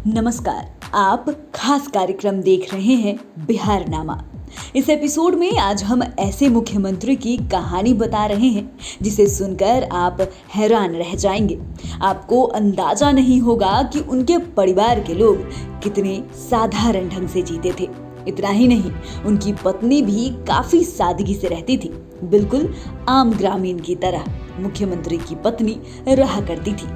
नमस्कार, आप खास कार्यक्रम देख रहे हैं बिहारनामा। इस एपिसोड में आज हम ऐसे मुख्यमंत्री की कहानी बता रहे हैं जिसे सुनकर आप हैरान रह जाएंगे। आपको अंदाजा नहीं होगा कि उनके परिवार के लोग कितने साधारण ढंग से जीते थे। इतना ही नहीं, उनकी पत्नी भी काफी सादगी से रहती थी, बिल्कुल आम ग्रामीण की तरह मुख्यमंत्री की पत्नी रहा करती थी,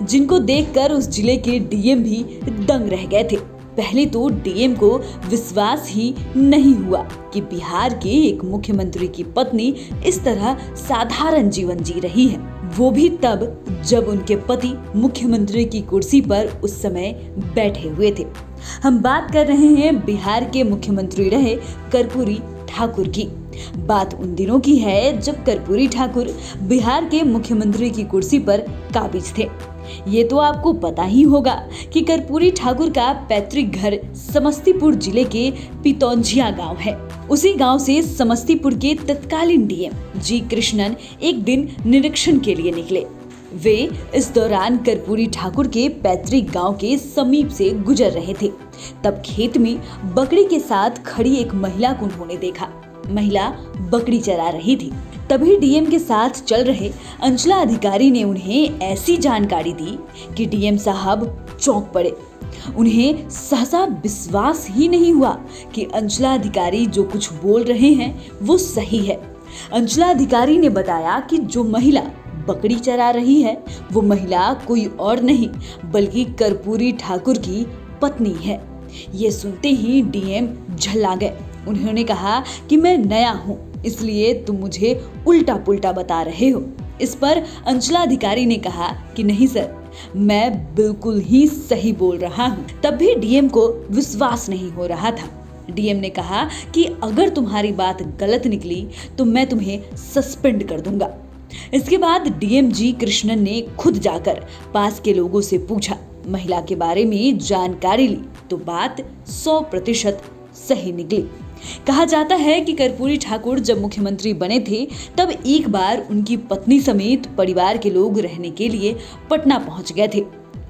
जिनको देखकर उस जिले के डीएम भी दंग रह गए थे। पहले तो डीएम को विश्वास ही नहीं हुआ कि बिहार के एक मुख्यमंत्री की पत्नी इस तरह साधारण जीवन जी रही है, वो भी तब जब उनके पति मुख्यमंत्री की कुर्सी पर उस समय बैठे हुए थे। हम बात कर रहे हैं बिहार के मुख्यमंत्री रहे कर्पूरी ठाकुर की। बात उन दिनों की है जब कर्पूरी ठाकुर बिहार के मुख्यमंत्री की कुर्सी पर काबिज थे। ये तो आपको पता ही होगा कि कर्पूरी ठाकुर का पैतृक घर समस्तीपुर जिले के पितौंझिया गांव है। उसी गांव से समस्तीपुर के तत्कालीन डीएम जी कृष्णन एक दिन निरीक्षण के लिए निकले। वे इस दौरान कर्पूरी ठाकुर के पैतृक गांव के समीप से गुजर रहे थे। तब खेत में बकरी के साथ खड़ी एक महिला को उन्होंने देखा। महिला बकरी चरा रही थी। तभी डीएम के साथ चल रहे अंचला अधिकारी ने उन्हें ऐसी जानकारी दी कि डीएम साहब चौंक पड़े। उन्हें सहसा विश्वास ही नहीं हुआ कि अंचला अधिकारी जो कुछ बोल रहे हैं वो सही है। अंचला अधिकारी ने बताया कि जो महिला बकरी चरा रही है वो महिला कोई और नहीं बल्कि कर्पूरी ठाकुर की पत्नी है। ये सुनते ही डीएम झल्ला गए। उन्होंने कहा कि मैं नया हूँ, इसलिए तुम मुझे उल्टा पुल्टा बता रहे हो। इस पर अंचलाधिकारी ने कहा कि नहीं सर, मैं बिल्कुल ही सही बोल रहा हूँ। तब भी डीएम को विश्वास नहीं हो रहा था। डीएम ने कहा कि अगर तुम्हारी बात गलत निकली तो मैं तुम्हें सस्पेंड कर दूंगा। इसके बाद डीएम जी कृष्णन ने खुद जाकर पास के लोगों से पूछा, महिला के बारे में जानकारी ली तो बात 100% सही निकली। कहा जाता है कि कर्पूरी ठाकुर जब मुख्यमंत्री बने थे तब एक बार उनकी पत्नी समेत परिवार के लोग रहने के लिए पटना पहुंच गए थे।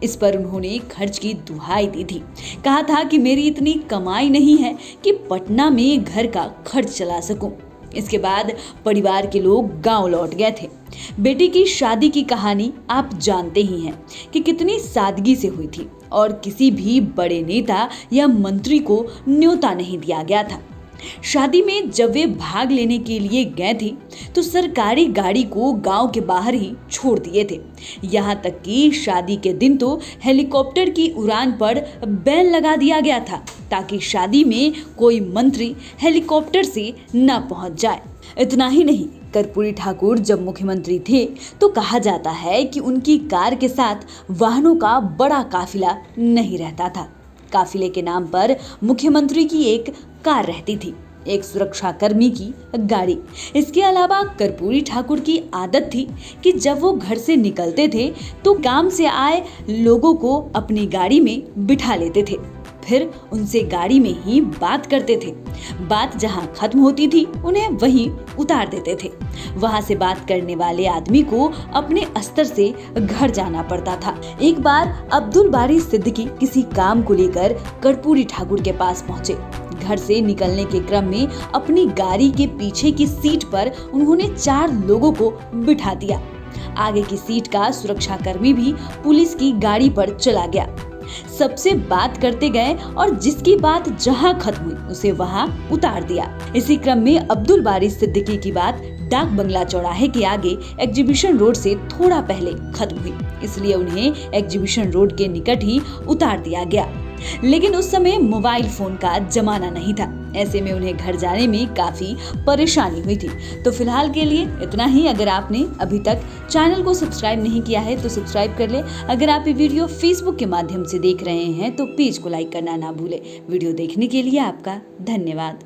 इस पर उन्होंने खर्च की दुहाई दी थी। कहा था कि मेरी इतनी कमाई नहीं है कि पटना में घर का खर्च चला सकूं। इसके बाद परिवार के लोग गांव लौट गए थे। बेटी की शादी की कहानी आप जानते ही हैं कि कितनी सादगी से हुई थी और किसी भी बड़े नेता या मंत्री को न्योता नहीं दिया गया था। शादी में जब वे भाग लेने के लिए गए थे तो सरकारी गाड़ी को गांव के बाहर ही छोड़ दिए थे। यहाँ तक कि शादी के दिन तो हेलीकॉप्टर की उड़ान पर बैन लगा दिया गया था ताकि शादी में कोई मंत्री हेलीकॉप्टर से न पहुंच जाए। इतना ही नहीं, कर्पूरी ठाकुर जब मुख्यमंत्री थे तो कहा जाता है कि उनकी कार के साथ वाहनों का बड़ा काफिला नहीं रहता था। काफिले के नाम पर मुख्यमंत्री की एक कार रहती थी, एक सुरक्षा कर्मी की गाड़ी। इसके अलावा कर्पूरी ठाकुर की आदत थी कि जब वो घर से निकलते थे तो काम से आए लोगों को अपनी गाड़ी में बिठा लेते थे, फिर उनसे गाड़ी में ही बात करते थे। बात जहां खत्म होती थी उन्हें वहीं उतार देते थे। वहां से बात करने वाले आदमी को अपने अस्तर से घर जाना पड़ता था। एक बार अब्दुल बारी सिद्दीकी किसी काम को लेकर कर्पूरी ठाकुर के पास पहुंचे। घर से निकलने के क्रम में अपनी गाड़ी के पीछे की सीट पर उन्होंने 4 लोगों को बिठा दिया। आगे की सीट का सुरक्षाकर्मी भी पुलिस की गाड़ी पर चला गया। सबसे बात करते गए और जिसकी बात जहां खत्म हुई उसे वहां उतार दिया। इसी क्रम में अब्दुल बारी सिद्दीकी की बात डाक बंगला चौराहे के आगे एग्जीबिशन रोड से थोड़ा पहले खत्म हुई, इसलिए उन्हें एग्जीबिशन रोड के निकट ही उतार दिया गया। लेकिन उस समय मोबाइल फोन का जमाना नहीं था। ऐसे में उन्हें घर जाने में काफी परेशानी हुई थी। तो फिलहाल के लिए इतना ही। अगर आपने अभी तक चैनल को सब्सक्राइब नहीं किया है तो सब्सक्राइब कर ले। अगर आप ये वीडियो फेसबुक के माध्यम से देख रहे हैं तो पेज को लाइक करना ना भूले। वीडियो देखने के लिए आपका धन्यवाद।